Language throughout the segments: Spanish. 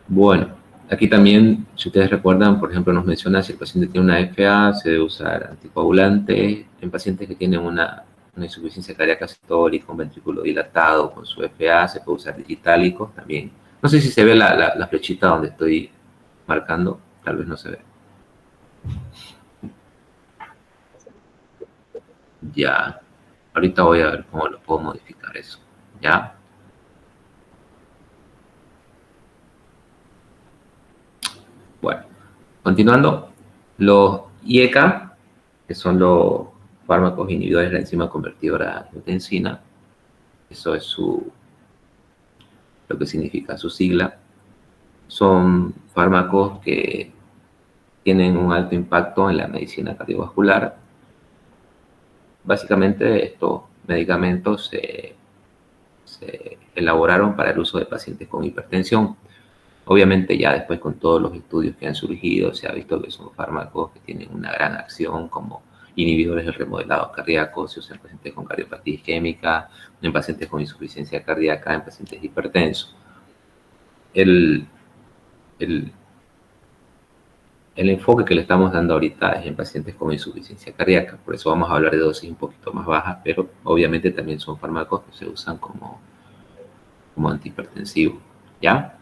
Bueno, aquí también, si ustedes recuerdan, por ejemplo, nos menciona si el paciente tiene una FA, se debe usar anticoagulante. En pacientes que tienen una insuficiencia cardíaca sistólica, un ventrículo dilatado con su FA, se puede usar digitálico también. No sé si se ve la flechita donde estoy marcando, tal vez no se ve. Ya, ahorita voy a ver cómo lo puedo modificar eso. Ya, bueno, continuando, los IECA, que son los fármacos inhibidores de la enzima convertidora de angiotensina, eso es lo que significa su sigla, son fármacos que tienen un alto impacto en la medicina cardiovascular. Básicamente estos medicamentos se elaboraron para el uso de pacientes con hipertensión. Obviamente ya después con todos los estudios que han surgido se ha visto que son fármacos que tienen una gran acción como inhibidores del remodelado cardíaco, se usan en pacientes con cardiopatía isquémica, en pacientes con insuficiencia cardíaca, en pacientes hipertensos. El, el, el enfoque que le estamos dando ahorita es en pacientes con insuficiencia cardíaca, por eso vamos a hablar de dosis un poquito más bajas, pero obviamente también son fármacos que se usan como antihipertensivos, ¿ya?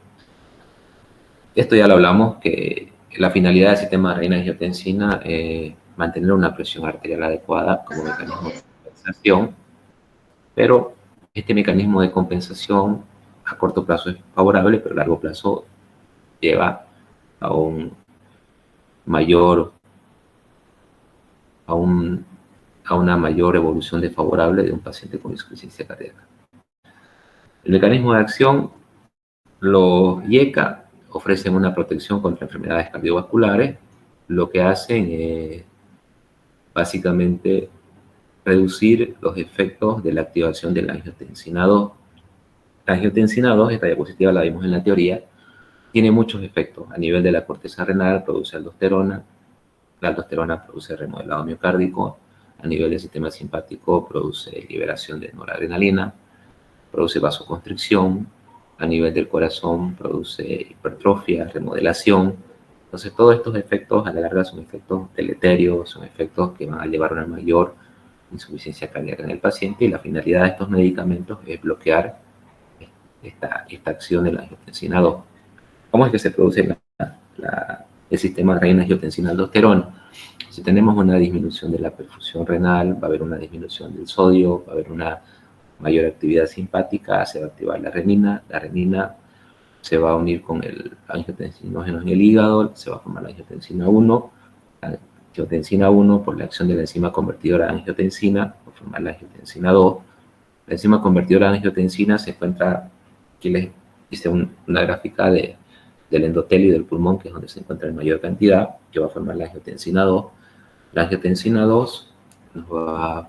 Esto ya lo hablamos, que la finalidad del sistema de renina-angiotensina es mantener una presión arterial adecuada como mecanismo de compensación, pero este mecanismo de compensación a corto plazo es favorable, pero a largo plazo lleva a un mayor, a, un, a una mayor evolución desfavorable de un paciente con insuficiencia cardíaca. El mecanismo de acción, los IECA ofrecen una protección contra enfermedades cardiovasculares, lo que hacen es básicamente reducir los efectos de la activación de la angiotensina 2. La angiotensina 2, esta diapositiva la vimos en la teoría, tiene muchos efectos. A nivel de la corteza renal produce aldosterona, la aldosterona produce remodelado miocárdico, a nivel del sistema simpático produce liberación de noradrenalina, produce vasoconstricción, a nivel del corazón produce hipertrofia, remodelación. Entonces todos estos efectos a la larga son efectos deleterios, son efectos que van a llevar a una mayor insuficiencia cardíaca en el paciente y la finalidad de estos medicamentos es bloquear esta acción de la angiotensina 2. ¿Cómo es que se produce el sistema renina-angiotensina-aldosterona? Si tenemos una disminución de la perfusión renal, va a haber una disminución del sodio, va a haber una mayor actividad simpática, se va a activar la renina se va a unir con el angiotensinógeno en el hígado, se va a formar la angiotensina 1, la angiotensina 1 por la acción de la enzima convertidora de angiotensina, va a formar la angiotensina 2. La enzima convertidora de angiotensina se encuentra, aquí les hice una gráfica del endotelio y del pulmón, que es donde se encuentra en mayor cantidad, que va a formar la angiotensina 2. La angiotensina 2 nos va a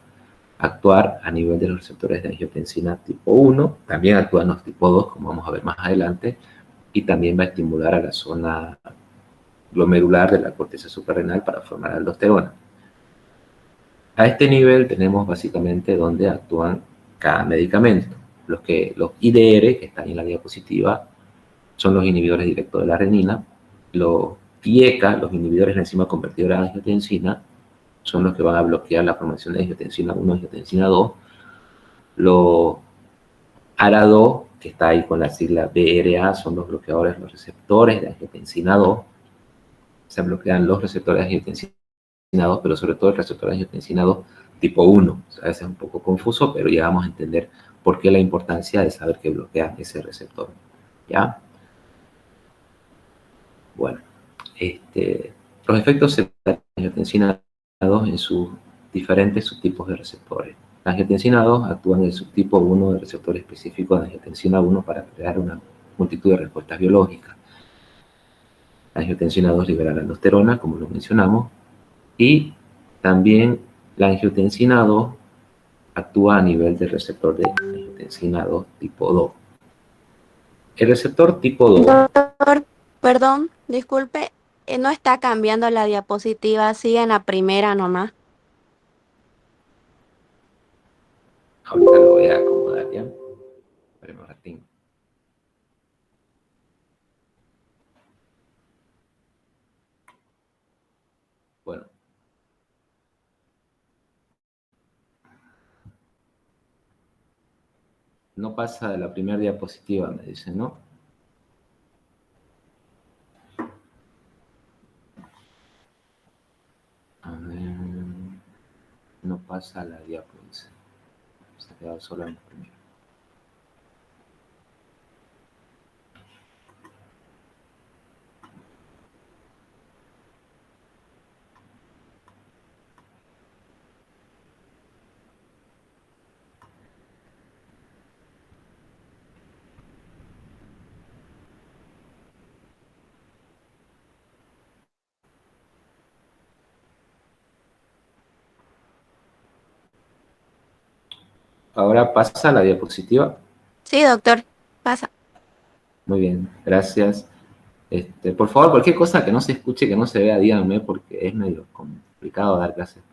actuar a nivel de los receptores de angiotensina tipo 1, también actúan los tipo 2, como vamos a ver más adelante, y también va a estimular a la zona glomerular de la corteza suprarrenal para formar aldosterona. A este nivel tenemos básicamente donde actúan cada medicamento. Los IDR, que están en la diapositiva, son los inhibidores directos de la renina. Los IECA, los inhibidores de la enzima convertidora de angiotensina, son los que van a bloquear la formación de angiotensina 1 y angiotensina 2. Los ARA2, que está ahí con la sigla BRA, son los bloqueadores, los receptores de angiotensina 2. Se bloquean los receptores de angiotensina 2, pero sobre todo el receptor de angiotensina 2 tipo 1. O sea, a veces es un poco confuso, pero ya vamos a entender por qué la importancia de saber que bloquea ese receptor. ¿Ya? Bueno, los efectos secundarios de la angiotensina 2 en sus diferentes subtipos de receptores. La angiotensina 2 actúa en el subtipo 1 del receptor específico de angiotensina 1 para crear una multitud de respuestas biológicas. La angiotensina 2 libera la aldosterona, como lo mencionamos, y también la angiotensina 2 actúa a nivel del receptor de angiotensina 2 tipo 2. El receptor tipo 2, Doctor, perdón, disculpe, no está cambiando la diapositiva, sigue en la primera nomás. ahorita lo voy a acomodar ya. Espérame un ratito. No pasa de la primera diapositiva, me dicen, ¿no? A ver, no pasa la diapositiva. Se ha quedado solo en la primera. Ahora pasa la diapositiva. Sí, doctor, pasa. Muy bien, gracias. Por favor, cualquier cosa que no se escuche, que no se vea, díganme, porque es medio complicado dar clases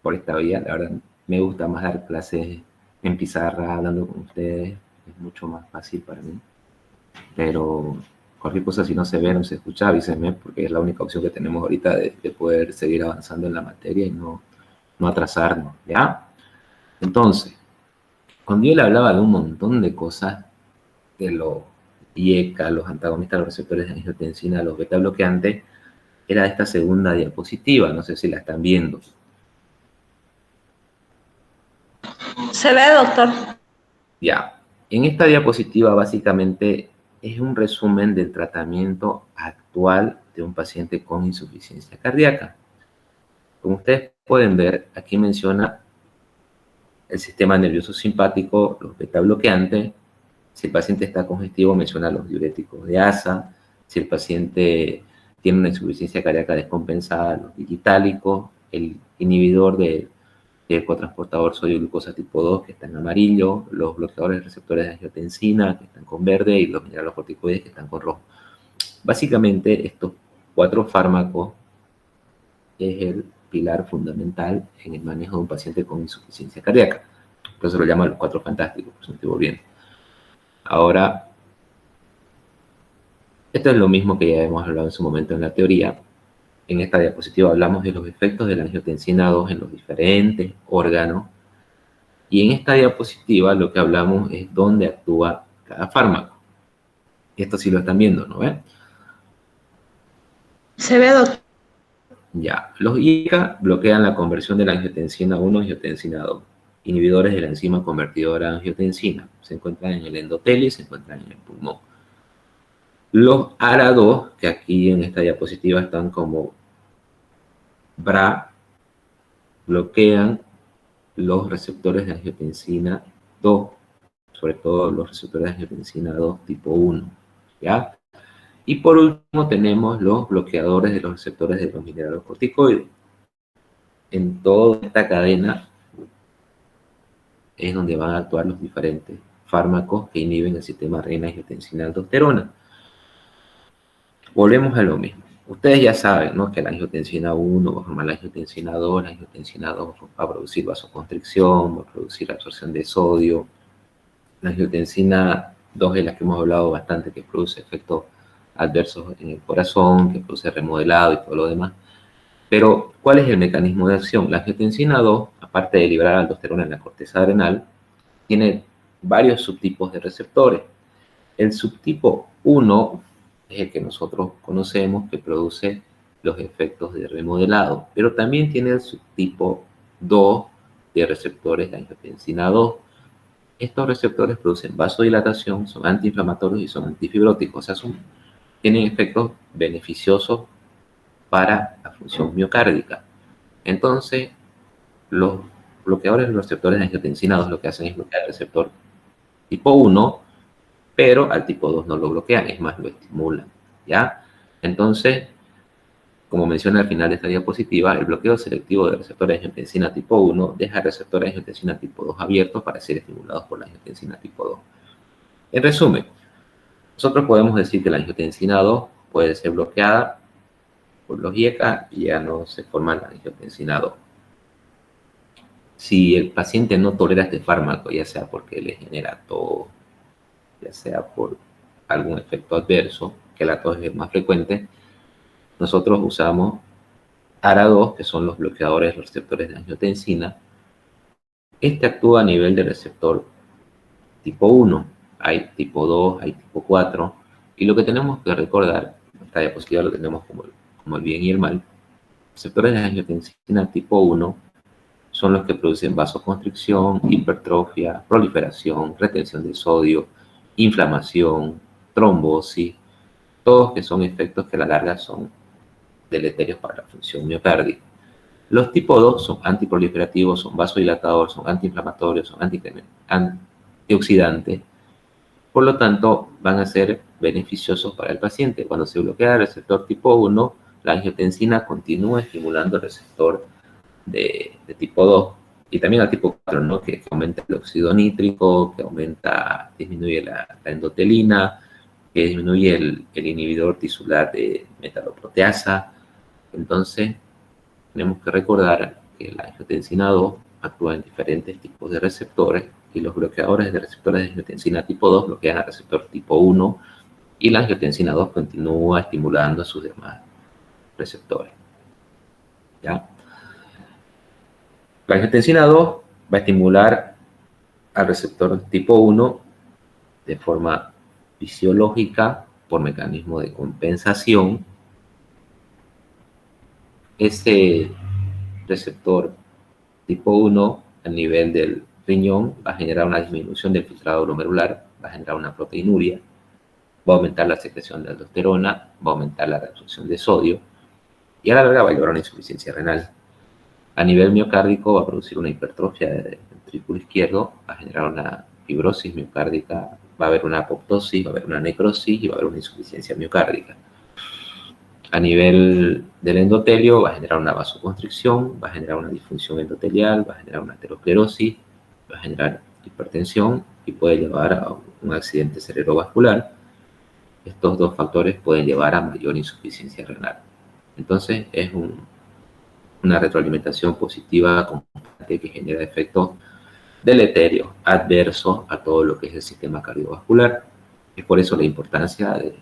por esta vía. La verdad, me gusta más dar clases en pizarra, hablando con ustedes. Es mucho más fácil para mí. Pero cualquier cosa, si no se ve, no se escucha, avísenme, porque es la única opción que tenemos ahorita de poder seguir avanzando en la materia y no atrasarnos, ¿ya? Entonces, cuando yo le hablaba de un montón de cosas, de los IECA, los antagonistas, los receptores de angiotensina, los beta bloqueantes, era esta segunda diapositiva, no sé si la están viendo. Se ve, doctor. Ya, en esta diapositiva básicamente es un resumen del tratamiento actual de un paciente con insuficiencia cardíaca. Como ustedes pueden ver, aquí menciona el sistema nervioso simpático, los beta bloqueantes. Si el paciente está congestivo, menciona los diuréticos de ASA. Si el paciente tiene una insuficiencia cardíaca descompensada, los digitálicos, el inhibidor del cotransportador sodio glucosa tipo 2, que está en amarillo, los bloqueadores de receptores de angiotensina, que están con verde, y los mineralocorticoides, que están con rojo. Básicamente, estos 4 fármacos es el pilar fundamental en el manejo de un paciente con insuficiencia cardíaca. Por eso lo llaman los 4 fantásticos, por eso me estoy volviendo. Ahora, esto es lo mismo que ya hemos hablado en su momento en la teoría. En esta diapositiva hablamos de los efectos de la angiotensina 2 en los diferentes órganos. Y en esta diapositiva lo que hablamos es dónde actúa cada fármaco. Esto sí lo están viendo, ¿no ven? Se ve, doctor. Ya, los ICA bloquean la conversión de la angiotensina 1 a angiotensina 2. Inhibidores de la enzima convertidora a angiotensina. Se encuentran en el endotelio y se encuentran en el pulmón. Los ARA2, que aquí en esta diapositiva están como BRA, bloquean los receptores de angiotensina 2, sobre todo los receptores de angiotensina 2 tipo 1, ¿ya? Y por último tenemos los bloqueadores de los receptores de los mineralocorticoides. En toda esta cadena es donde van a actuar los diferentes fármacos que inhiben el sistema renina-angiotensina-aldosterona. Volvemos a lo mismo. Ustedes ya saben, ¿no?, que la angiotensina 1 va a formar la angiotensina 2, la angiotensina 2 va a producir vasoconstricción, va a producir absorción de sodio. La angiotensina 2 es la que hemos hablado bastante, que produce efectos adversos en el corazón, que produce remodelado y todo lo demás. Pero, ¿cuál es el mecanismo de acción? La angiotensina 2, aparte de liberar aldosterona en la corteza adrenal, tiene varios subtipos de receptores. El subtipo 1 es el que nosotros conocemos, que produce los efectos de remodelado, pero también tiene el subtipo 2 de receptores de angiotensina 2. Estos receptores producen vasodilatación, son antiinflamatorios y son antifibróticos, o sea, tienen efectos beneficiosos para la función miocárdica. Entonces, los bloqueadores de los receptores de angiotensina 2 lo que hacen es bloquear el receptor tipo 1, pero al tipo 2 no lo bloquean, es más, lo estimulan, ¿ya? Entonces, como menciona al final de esta diapositiva, el bloqueo selectivo de receptores de angiotensina tipo 1 deja receptores de angiotensina tipo 2 abiertos para ser estimulados por la angiotensina tipo 2. En resumen, nosotros podemos decir que la angiotensina 2 puede ser bloqueada por los IECA y ya no se forma la angiotensina 2. Si el paciente no tolera este fármaco, ya sea porque le genera tos, ya sea por algún efecto adverso, que la tos es más frecuente, nosotros usamos ARA2, que son los bloqueadores de los receptores de angiotensina. Este actúa a nivel del receptor tipo 1, hay tipo 2, hay tipo 4, y lo que tenemos que recordar, esta diapositiva lo tenemos como el bien y el mal. Receptores de angiotensina tipo 1 son los que producen vasoconstricción, hipertrofia, proliferación, retención de sodio, inflamación, trombosis, todos que son efectos que a la larga son deleterios para la función miocárdica. Los tipo 2 son antiproliferativos, son vasodilatadores, son antiinflamatorios, son antioxidantes. Por lo tanto, van a ser beneficiosos para el paciente. Cuando se bloquea el receptor tipo 1, la angiotensina continúa estimulando el receptor de tipo 2 y también al tipo 4, ¿no? Que aumenta el óxido nítrico, que disminuye la endotelina, que disminuye el inhibidor tisular de metaloproteasa. Entonces, tenemos que recordar que la angiotensina 2 actúa en diferentes tipos de receptores y los bloqueadores de receptores de angiotensina tipo 2 bloquean al receptor tipo 1 y la angiotensina 2 continúa estimulando a sus demás receptores. ¿Ya? La angiotensina 2 va a estimular al receptor tipo 1 de forma fisiológica por mecanismo de compensación. Ese receptor tipo 1 a nivel del riñón va a generar una disminución del filtrado glomerular, va a generar una proteinuria, va a aumentar la secreción de aldosterona, va a aumentar la reabsorción de sodio y a la larga va a llevar a una insuficiencia renal. A nivel miocárdico va a producir una hipertrofia del ventrículo izquierdo, va a generar una fibrosis miocárdica, va a haber una apoptosis, va a haber una necrosis y va a haber una insuficiencia miocárdica. A nivel del endotelio va a generar una vasoconstricción, va a generar una disfunción endotelial, va a generar una aterosclerosis, va a generar hipertensión y puede llevar a un accidente cerebrovascular. Estos dos factores pueden llevar a mayor insuficiencia renal. Entonces es una retroalimentación positiva constante que genera efectos deleterios, adversos a todo lo que es el sistema cardiovascular. Es por eso la importancia de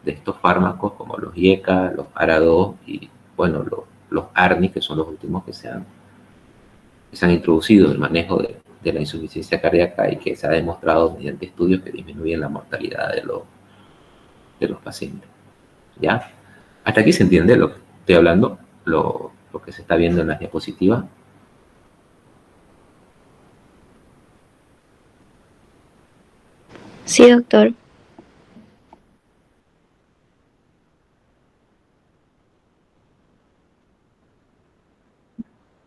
estos fármacos como los IECA, los ARA2 y, bueno, los ARNI, que son los últimos que se han introducido en el manejo de la insuficiencia cardíaca y que se ha demostrado mediante estudios que disminuyen la mortalidad de los pacientes. ¿Ya? Hasta aquí se entiende lo que estoy hablando, lo que se está viendo en las diapositivas. Sí, doctor.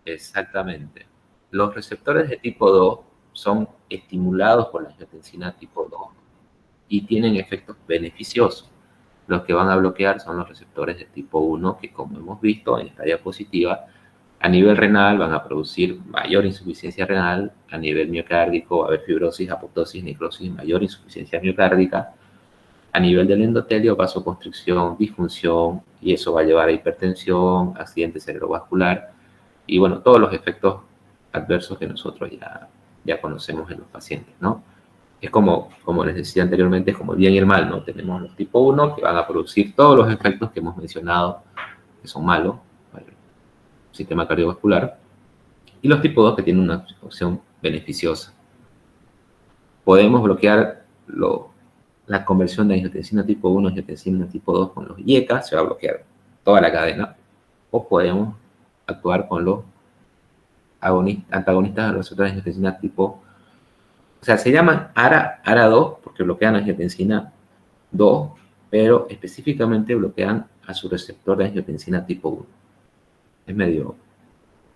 Exactamente. Los receptores de tipo 2 son estimulados por la angiotensina tipo 2 y tienen efectos beneficiosos. Los que van a bloquear son los receptores de tipo 1 que, como hemos visto en esta diapositiva, a nivel renal van a producir mayor insuficiencia renal, a nivel miocárdico va a haber fibrosis, apoptosis, necrosis, mayor insuficiencia miocárdica, a nivel del endotelio vasoconstricción, disfunción, y eso va a llevar a hipertensión, accidente cerebrovascular, y bueno, todos los efectos adversos que nosotros ya conocemos en los pacientes, ¿no? Es como les decía anteriormente, es como el bien y el mal, ¿no? Tenemos los tipo 1 que van a producir todos los efectos que hemos mencionado, que son malos para el sistema cardiovascular, y los tipo 2 que tienen una opción beneficiosa. Podemos bloquear la conversión de angiotensina tipo 1 a angiotensina tipo 2 con los IECA, se va a bloquear toda la cadena, o podemos actuar con los antagonistas de los receptores de angiotensina tipo, o sea, se llaman ARA2 porque bloquean angiotensina 2, pero específicamente bloquean a su receptor de angiotensina tipo 1. Es medio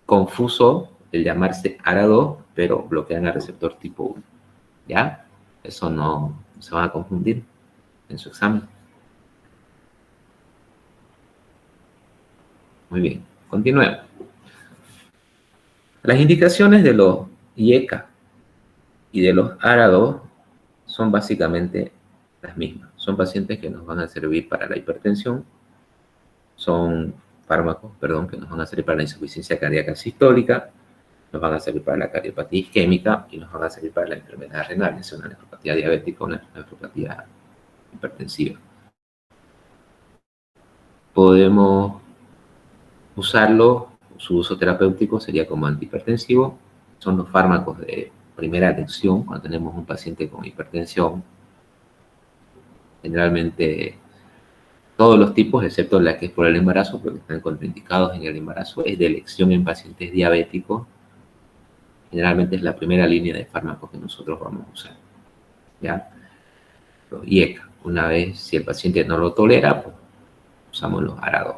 confuso el llamarse ARA2, pero bloquean al receptor tipo 1. ¿Ya? Eso no se van a confundir en su examen. Muy bien, continuemos. Las indicaciones de los IECA y de los ARA2 son básicamente las mismas. Son pacientes que nos van a servir para la hipertensión, son fármacos, perdón, que nos van a servir para la insuficiencia cardíaca sistólica, nos van a servir para la cardiopatía isquémica y nos van a servir para la enfermedad renal, sea una nefropatía diabética o una nefropatía hipertensiva. Podemos usarlo, su uso terapéutico sería como antihipertensivo, son los fármacos de primera elección cuando tenemos un paciente con hipertensión. Generalmente todos los tipos, excepto la que es por el embarazo, porque están contraindicados en el embarazo, es de elección en pacientes diabéticos. Generalmente es la primera línea de fármacos que nosotros vamos a usar, ¿ya? Los IECA. Una vez, si el paciente no lo tolera, pues usamos los ARA-2.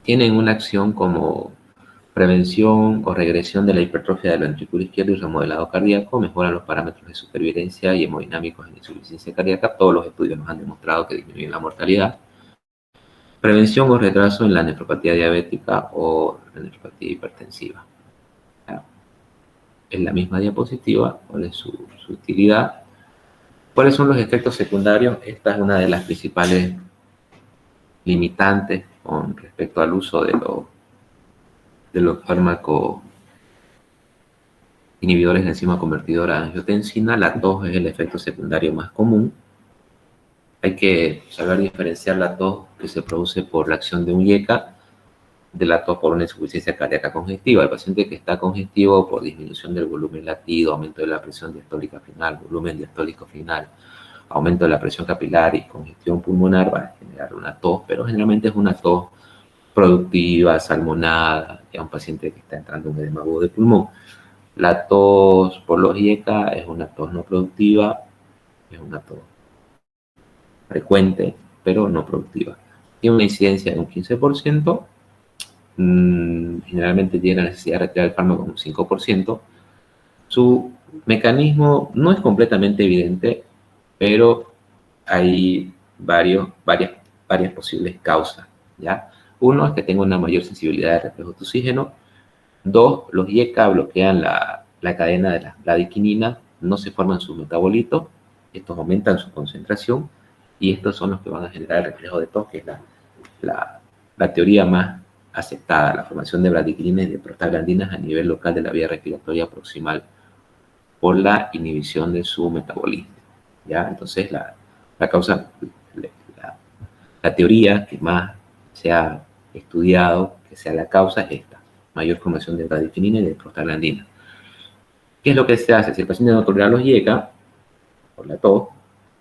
Tienen una acción como prevención o regresión de la hipertrofia del ventrículo izquierdo y remodelado cardíaco, mejoran los parámetros de supervivencia y hemodinámicos en insuficiencia cardíaca. Todos los estudios nos han demostrado que disminuyen la mortalidad. Prevención o retraso en la nefropatía diabética o la nefropatía hipertensiva. En la misma diapositiva, cuál es su utilidad. ¿Cuáles son los efectos secundarios? Esta es una de las principales limitantes con respecto al uso de los fármacos inhibidores de enzima convertidora a angiotensina. La tos es el efecto secundario más común. Hay que saber diferenciar la tos que se produce por la acción de un IECA de la tos por una insuficiencia cardíaca congestiva. El paciente que está congestivo por disminución del volumen latido, aumento de la presión diastólica final, volumen diastólico final, aumento de la presión capilar y congestión pulmonar va a generar una tos, pero generalmente es una tos productiva, salmonada, ya un paciente que está entrando en un edema agudo de pulmón. La tos por los IECA es una tos no productiva, es una tos frecuente, pero no productiva. Tiene una incidencia de un 15%, generalmente tiene la necesidad de retirar el fármaco un 5%. Su mecanismo no es completamente evidente, pero hay varias posibles causas, ¿ya? Uno es que tenga una mayor sensibilidad de reflejo de oxígeno. Dos, los IECA bloquean la cadena de la bradiquinina, no se forman sus metabolitos, estos aumentan su concentración y estos son los que van a generar el reflejo de tos, que es la teoría más aceptada, la formación de bradiquinina y de prostaglandinas a nivel local de la vía respiratoria proximal por la inhibición de su metabolismo, ¿ya? Entonces, la causa, la teoría que más se ha estudiado, que sea la causa, es esta: mayor formación de bradiquinina y de prostaglandina. ¿Qué es lo que se hace? Si el paciente no tolera los IECA, por la tos,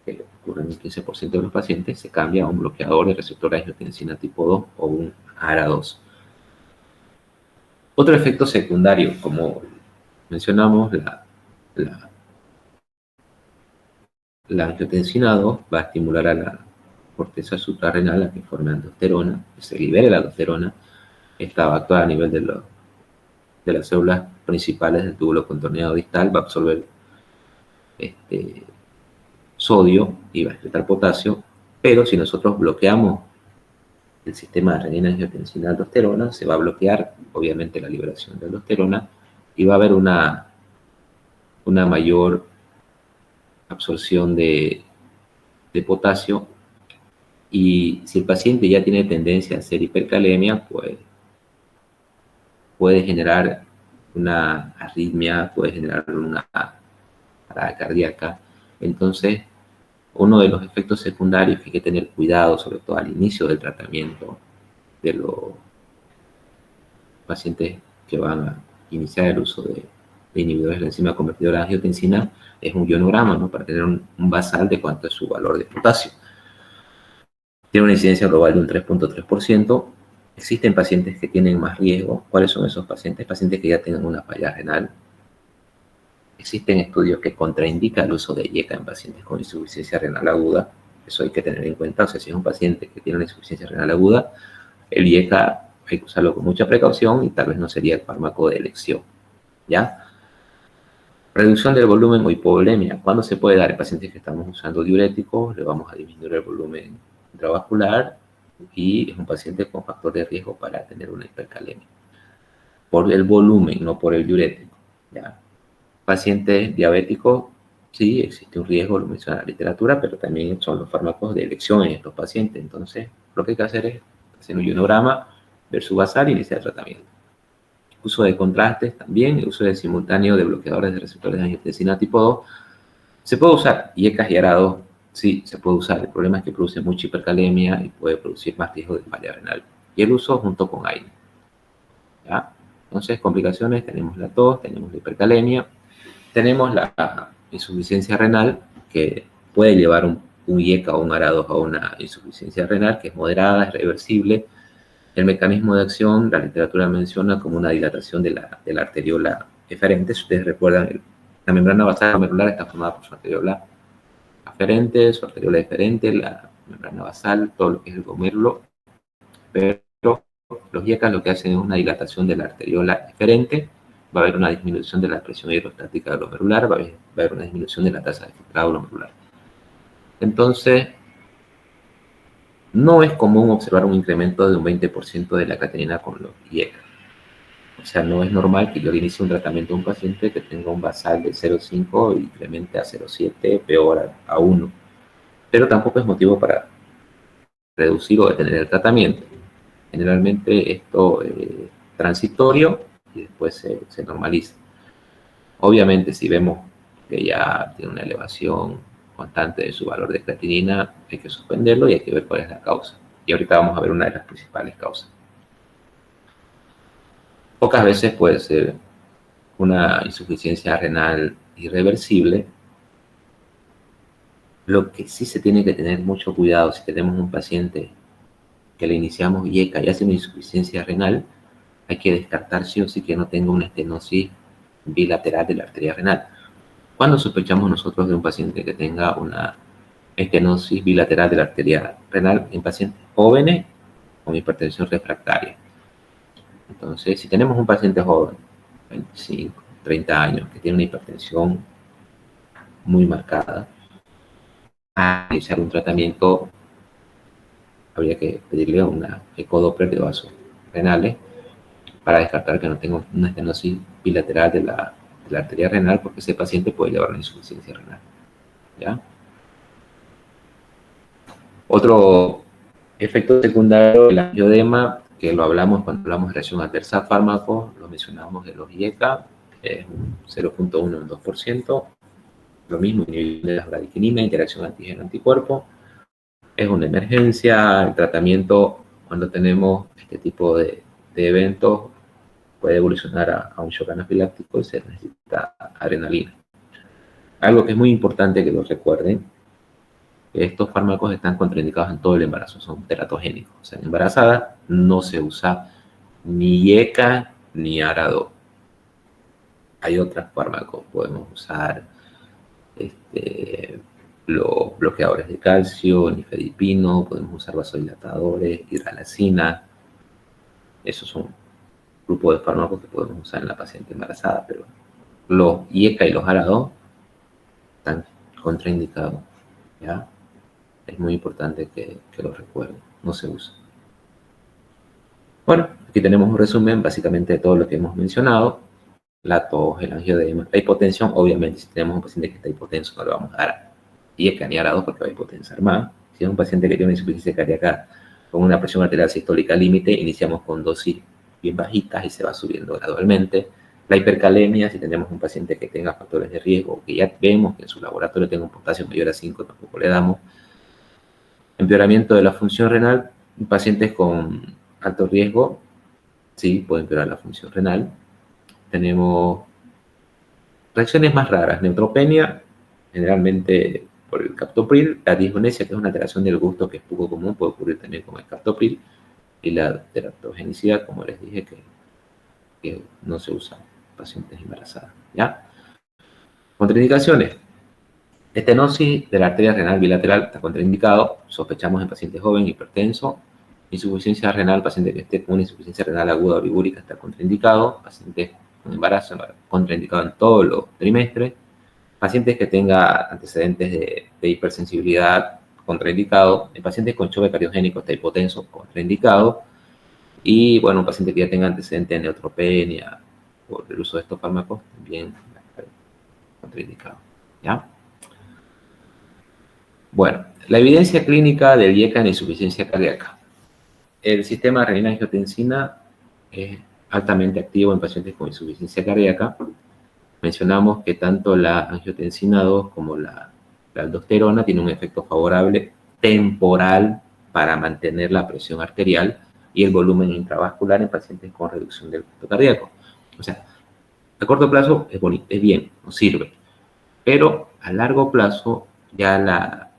que ocurre en el 15% de los pacientes, se cambia a un bloqueador de receptor de angiotensina tipo 2 o un ARA-2. Otro efecto secundario, como mencionamos, la angiotensina 2 va a estimular a la corteza suprarrenal a que forme aldosterona, que se libere la aldosterona. Esta va a actuar a nivel de las células principales del túbulo contorneado distal, va a absorber sodio y va a excretar potasio, pero si nosotros bloqueamos el sistema de renina-angiotensina-aldosterona, se va a bloquear obviamente la liberación de aldosterona y va a haber una mayor absorción de potasio, y si el paciente ya tiene tendencia a hacer hipercalemia, pues puede generar una arritmia, puede generar una parada cardíaca. Entonces, uno de los efectos secundarios que hay que tener cuidado, sobre todo al inicio del tratamiento de los pacientes que van a iniciar el uso de inhibidores de la enzima convertidora de angiotensina, es un ionograma, ¿no? Para tener un basal de cuánto es su valor de potasio. Tiene una incidencia global de un 3.3%. Existen pacientes que tienen más riesgo. ¿Cuáles son esos pacientes? Pacientes que ya tengan una falla renal. Existen estudios que contraindican el uso de IECA en pacientes con insuficiencia renal aguda. Eso hay que tener en cuenta. O sea, si es un paciente que tiene una insuficiencia renal aguda, el IECA hay que usarlo con mucha precaución y tal vez no sería el fármaco de elección, ¿ya? Reducción del volumen o hipovolemia. ¿Cuándo se puede dar? En pacientes que estamos usando diuréticos, le vamos a disminuir el volumen intravascular y es un paciente con factor de riesgo para tener una hipercalemia. Por el volumen, no por el diurético, ¿ya? Pacientes diabéticos, sí, existe un riesgo, lo menciona la literatura, pero también son los fármacos de elección en estos pacientes. Entonces, lo que hay que hacer es hacer un ionograma, ver su basal y iniciar el tratamiento. Uso de contrastes también, el uso de simultáneo de bloqueadores de receptores de angiotensina tipo 2. Se puede usar IECA y ARA-2, sí, se puede usar. El problema es que produce mucha hipercalemia y puede producir más riesgo de falla renal. Y el uso junto con AINE, ¿ya? Entonces, complicaciones, tenemos la tos, tenemos la hipercalemia, tenemos la insuficiencia renal, que puede llevar un IECA o un ARA2 a una insuficiencia renal, que es moderada, es reversible. El mecanismo de acción, la literatura menciona como una dilatación de la arteriola eferente. Si ustedes recuerdan, la membrana basal glomerular está formada por su arteriola aferente, su arteriola eferente, la membrana basal, todo lo que es el glomérulo. Pero los IECA lo que hacen es una dilatación de la arteriola eferente, va a haber una disminución de la presión hidrostática glomerular, va a haber una disminución de la tasa de filtrado glomerular. Entonces, no es común observar un incremento de un 20% de la creatinina con los IECA. O sea, no es normal que yo le inicie un tratamiento a un paciente que tenga un basal de 0,5 y incremente a 0,7, peor a 1. Pero tampoco es motivo para reducir o detener el tratamiento. Generalmente esto es transitorio y después se normaliza. Obviamente, si vemos que ya tiene una elevación constante de su valor de creatinina, hay que suspenderlo y hay que ver cuál es la causa. Y ahorita vamos a ver una de las principales causas. Pocas veces puede ser una insuficiencia renal irreversible. Lo que sí se tiene que tener mucho cuidado si tenemos un paciente que le iniciamos IECA y hace una insuficiencia renal, hay que descartar sí o sí que no tenga una estenosis bilateral de la arteria renal. ¿Cuándo sospechamos nosotros de un paciente que tenga una estenosis bilateral de la arteria renal? En pacientes jóvenes con hipertensión refractaria. Entonces, si tenemos un paciente joven, 25, 30 años, que tiene una hipertensión muy marcada, a iniciar un tratamiento, habría que pedirle una ecodoppler de vasos renales para descartar que no tenga una estenosis bilateral de la arteria renal, porque ese paciente puede llevar una insuficiencia renal. ¿Ya? Otro efecto secundario del angioedema, que lo hablamos cuando hablamos de reacción adversa a fármacos, lo mencionamos de los IECA, es un 0,1 un 2%. Lo mismo, inhibición de la bradiquinina, interacción antígeno-anticuerpo. Es una emergencia. El tratamiento, cuando tenemos este tipo de eventos, puede evolucionar a un shock anafiláctico y se necesita adrenalina. Algo que es muy importante que lo recuerden, que estos fármacos están contraindicados en todo el embarazo, son teratogénicos. O sea, en embarazada no se usa ni IECA ni ARA2. Hay otros fármacos, podemos usar los bloqueadores de calcio, nifedipino, podemos usar vasodilatadores, hidralacina. Esos son grupos de fármacos que podemos usar en la paciente embarazada, pero los IECA y los ARA2 están contraindicados, ¿ya? Es muy importante que lo recuerden, no se usa. Bueno, aquí tenemos un resumen básicamente de todo lo que hemos mencionado. La tos, el angioedema, la hipotensión. Obviamente, si tenemos un paciente que está hipotenso, no le vamos a dar IECA ni ARA2 porque va a hipotensar más. Si es un paciente que tiene una insuficiencia cardíaca con una presión arterial sistólica límite, iniciamos con dosis bien bajitas y se va subiendo gradualmente. La hipercalemia, si tenemos un paciente que tenga factores de riesgo, que ya vemos que en su laboratorio tenga un potasio mayor a 5, tampoco le damos. Empeoramiento de la función renal, pacientes con alto riesgo, sí, puede empeorar la función renal. Tenemos reacciones más raras, neutropenia, generalmente por el captopril, la disgonesia, que es una alteración del gusto que es poco común, puede ocurrir también con el captopril, y la teratogenicidad, como les dije, que no se usa en pacientes embarazadas, ¿ya? Contraindicaciones. Estenosis de la arteria renal bilateral está contraindicado, sospechamos en pacientes jóvenes, hipertenso. Insuficiencia renal, paciente que esté con una insuficiencia renal aguda o vigúrica está contraindicado. Pacientes con embarazo, contraindicado en todos los trimestres. Pacientes que tengan antecedentes de hipersensibilidad, contraindicado. En pacientes con choque cardiogénico está hipotenso, contraindicado. Y bueno, un paciente que ya tenga antecedentes de neutropenia por el uso de estos fármacos, también contraindicado, ¿ya? Bueno, la evidencia clínica del IECA en insuficiencia cardíaca. El sistema de renina-angiotensina es altamente activo en pacientes con insuficiencia cardíaca. Mencionamos que tanto la angiotensina 2 como la aldosterona tienen un efecto favorable temporal para mantener la presión arterial, y el volumen intravascular en pacientes con reducción del gasto cardíaco. O sea, a corto plazo es bonito, es bien, nos sirve, pero a largo plazo ya la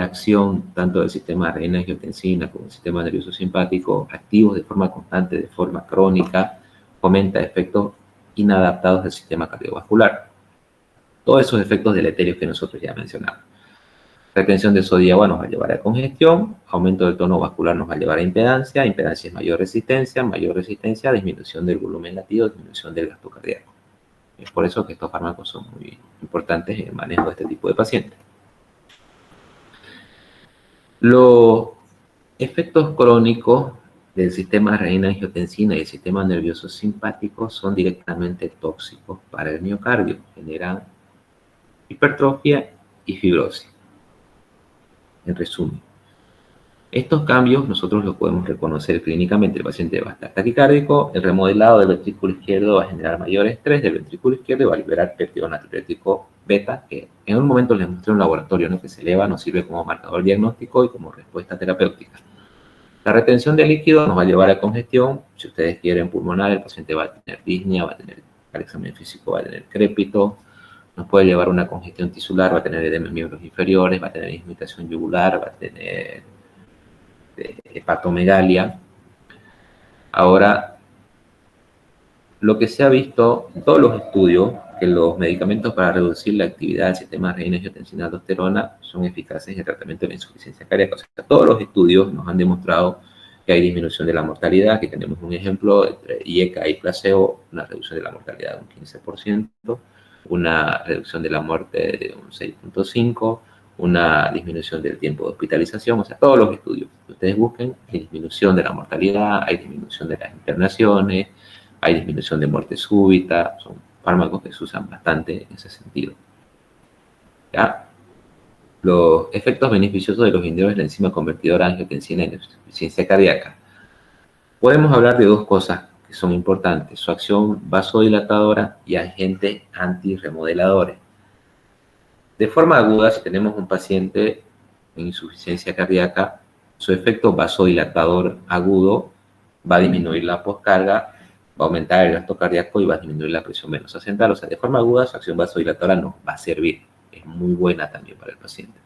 acción tanto del sistema renina-angiotensina como del sistema nervioso simpático, activos de forma constante, de forma crónica, fomenta efectos inadaptados del sistema cardiovascular. Todos esos efectos deleterios que nosotros ya mencionamos. Retención de sodio y agua nos va a llevar a congestión, aumento del tono vascular nos va a llevar a impedancia, impedancia es mayor resistencia, disminución del volumen latido, disminución del gasto cardíaco. Es por eso que estos fármacos son muy importantes en el manejo de este tipo de pacientes. Los efectos crónicos del sistema renina-angiotensina y el sistema nervioso simpático son directamente tóxicos para el miocardio, generan hipertrofia y fibrosis. En resumen, estos cambios nosotros los podemos reconocer clínicamente. El paciente va a estar taquicárdico, el remodelado del ventrículo izquierdo va a generar mayor estrés del ventrículo izquierdo y va a liberar péptido natriurético beta, que en un momento les mostré en un laboratorio, ¿no? Que se eleva, nos sirve como marcador diagnóstico y como respuesta terapéutica. La retención de líquido nos va a llevar a congestión. Si ustedes quieren pulmonar, el paciente va a tener disnea, va a tener, al examen físico va a tener crépito, nos puede llevar a una congestión tisular, va a tener edema en miembros inferiores, va a tener irritación yugular, va a tener hepatomegalia. Ahora, lo que se ha visto en todos los estudios, que los medicamentos para reducir la actividad del sistema renina-angiotensina-aldosterona son eficaces en el tratamiento de la insuficiencia cardíaca. O sea, todos los estudios nos han demostrado que hay disminución de la mortalidad. Aquí tenemos un ejemplo entre IECA y placebo, una reducción de la mortalidad de un 15%, una reducción de la muerte de un 6.5%, una disminución del tiempo de hospitalización. O sea, todos los estudios que ustedes busquen, hay disminución de la mortalidad, hay disminución de las internaciones, hay disminución de muerte súbita. Son fármacos que se usan bastante en ese sentido. ¿Ya? Los efectos beneficiosos de los inhibidores de la enzima convertidora angiotensina en insuficiencia cardíaca. Podemos hablar de dos cosas que son importantes: su acción vasodilatadora y agentes antirremodeladores. De forma aguda, si tenemos un paciente en insuficiencia cardíaca, su efecto vasodilatador agudo va a disminuir la poscarga, va a aumentar el gasto cardíaco y va a disminuir la presión venosa central. O sea, de forma aguda, su acción vasodilatadora nos va a servir. Es muy buena también para el paciente.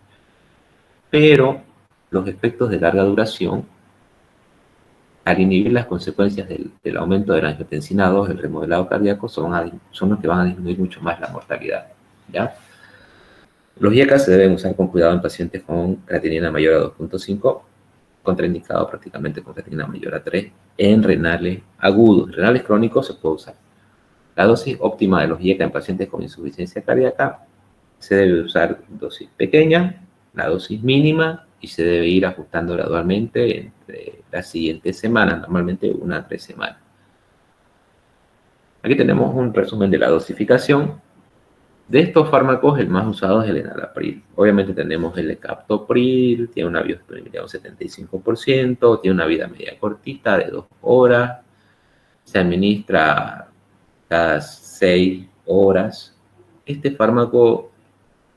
Pero los efectos de larga duración, al inhibir las consecuencias del aumento de la angiotensina 2, el remodelado cardíaco, son los que van a disminuir mucho más la mortalidad. ¿Ya? Los IECA se deben usar con cuidado en pacientes con creatinina mayor a 2.5, contraindicado prácticamente con creatinina mayor a 3, en renales agudos. En renales crónicos se puede usar. La dosis óptima de los IECA en pacientes con insuficiencia cardíaca se debe usar dosis pequeña, la dosis mínima, y se debe ir ajustando gradualmente entre las siguientes semanas, normalmente 1 a 3 semanas. Aquí tenemos un resumen de la dosificación. De estos fármacos, el más usado es el enalapril. Obviamente tenemos el captopril, tiene una biodisponibilidad de un 75%, tiene una vida media cortita de 2 horas, se administra cada 6 horas. Este fármaco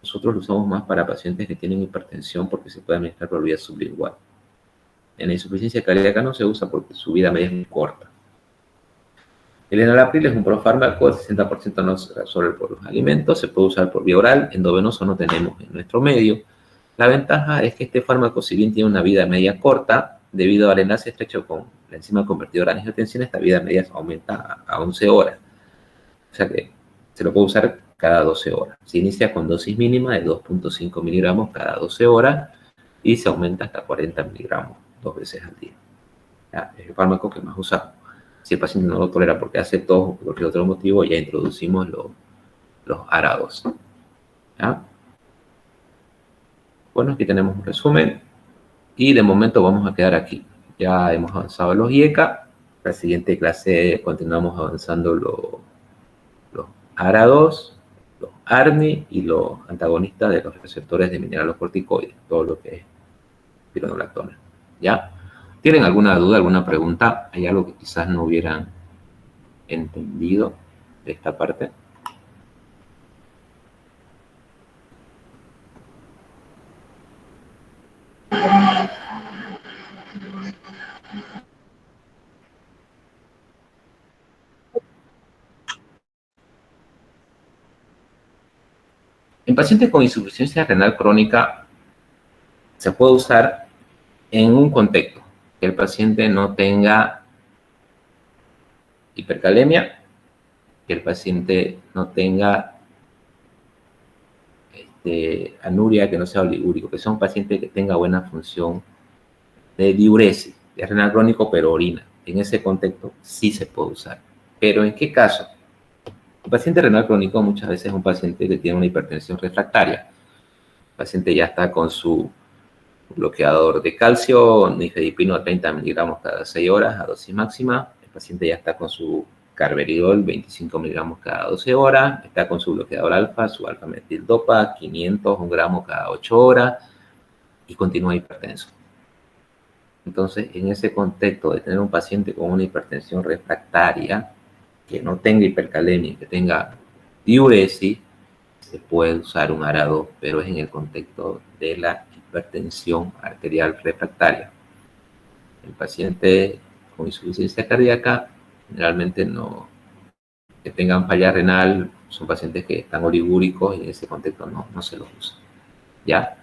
nosotros lo usamos más para pacientes que tienen hipertensión porque se puede administrar por vía sublingual. En la insuficiencia cardíaca no se usa porque su vida media es muy corta. El enalapril es un profármaco, el 60% no se resuelve por los alimentos, se puede usar por vía oral, endovenoso no tenemos en nuestro medio. La ventaja es que este fármaco, si bien tiene una vida media corta, debido al enlace estrecho con la enzima convertidora de angiotensina, esta vida media aumenta a 11 horas. O sea que se lo puede usar cada 12 horas. Se inicia con dosis mínima de 2.5 miligramos cada 12 horas y se aumenta hasta 40 miligramos 2 veces al día. ¿Ya? Es el fármaco que más usamos. Si el paciente no lo tolera porque hace tos o por cualquier otro motivo, ya introducimos los ARA2. ¿Ya? Bueno, aquí tenemos un resumen y de momento vamos a quedar aquí. Ya hemos avanzado los IECA. La siguiente clase continuamos avanzando los ARA2, los ARNI y los antagonistas de los receptores de mineralocorticoides, todo lo que es spironolactona. ¿Ya? ¿Tienen alguna duda, alguna pregunta? ¿Hay algo que quizás no hubieran entendido de esta parte? En pacientes con insuficiencia renal crónica se puede usar en un contexto, que el paciente no tenga hipercalemia, que el paciente no tenga anuria, que no sea oligúrico, que sea un paciente que tenga buena función de diuresis, de renal crónico, pero orina. En ese contexto sí se puede usar. ¿Pero en qué caso? El paciente renal crónico muchas veces es un paciente que tiene una hipertensión refractaria. El paciente ya está con su bloqueador de calcio, nifedipino 30 miligramos cada 6 horas a dosis máxima. El paciente ya está con su carvedilol 25 miligramos cada 12 horas. Está con su bloqueador alfa, su alfa-metildopa 500 1 gramo cada 8 horas. Y continúa hipertenso. Entonces, en ese contexto de tener un paciente con una hipertensión refractaria, que no tenga hipercalemia, que tenga diuresis, se puede usar un ARA-2, pero es en el contexto de la hipertensión arterial refractaria. El paciente con insuficiencia cardíaca, generalmente no, que tengan falla renal, son pacientes que están oligúricos y en ese contexto no se los usa. ¿Ya?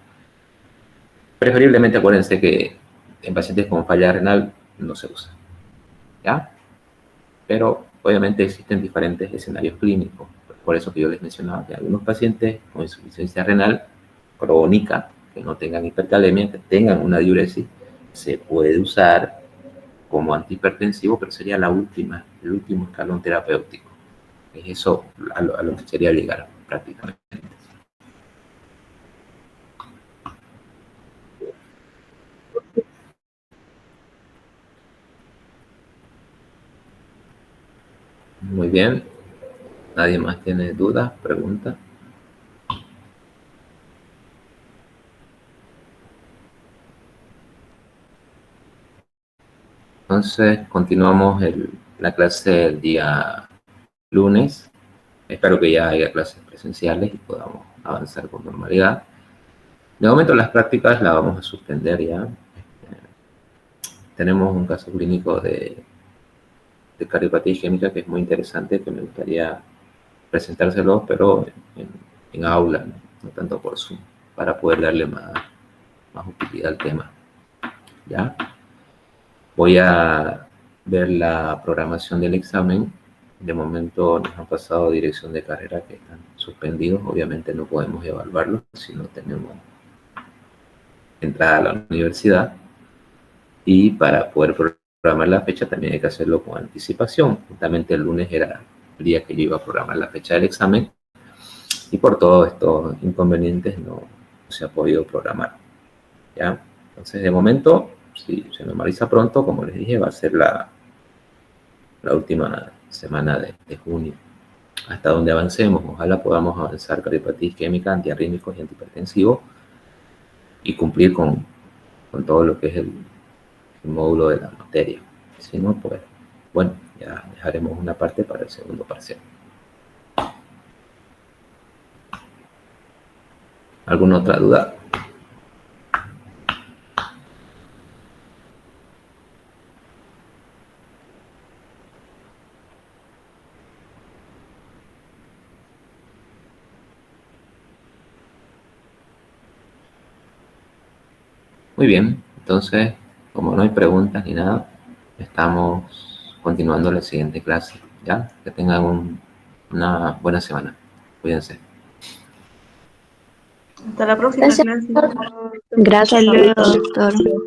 Preferiblemente acuérdense que en pacientes con falla renal no se usa. ¿Ya? Pero obviamente existen diferentes escenarios clínicos. Por eso que yo les mencionaba que algunos pacientes con insuficiencia renal crónica, que no tengan hipercalemia, que tengan una diuresis, se puede usar como antihipertensivo, pero sería el último escalón terapéutico. Es eso a lo que sería llegar prácticamente. Muy bien. ¿Nadie más tiene dudas, preguntas? Entonces, continuamos la clase del día lunes. Espero que ya haya clases presenciales y podamos avanzar con normalidad. De momento, las prácticas las vamos a suspender ya. Tenemos un caso clínico de cardiopatía isquémica que es muy interesante, que me gustaría presentárselo, pero en aula, no tanto por Zoom, para poder darle más utilidad al tema. ¿Ya? Voy a ver la programación del examen. De momento nos han pasado dirección de carrera que están suspendidos. Obviamente no podemos evaluarlos si no tenemos entrada a la universidad. Y para poder programar la fecha también hay que hacerlo con anticipación. Justamente el lunes era el día que yo iba a programar la fecha del examen. Y por todos estos inconvenientes no se ha podido programar. ¿Ya? Entonces, de momento, si se normaliza pronto, como les dije, va a ser la última semana de junio. Hasta donde avancemos, ojalá podamos avanzar cardiopatía isquémica, antiarrítmicos y antihipertensivos y cumplir con todo lo que es el módulo de la materia. Si no, pues, bueno, ya dejaremos una parte para el segundo parcial. ¿Alguna otra duda? Muy bien, entonces, como no hay preguntas ni nada, estamos continuando la siguiente clase. ¿Ya? Que tengan una buena semana. Cuídense. Hasta la próxima Gracias, clase. Gracias, Hasta luego. doctor. Hasta luego.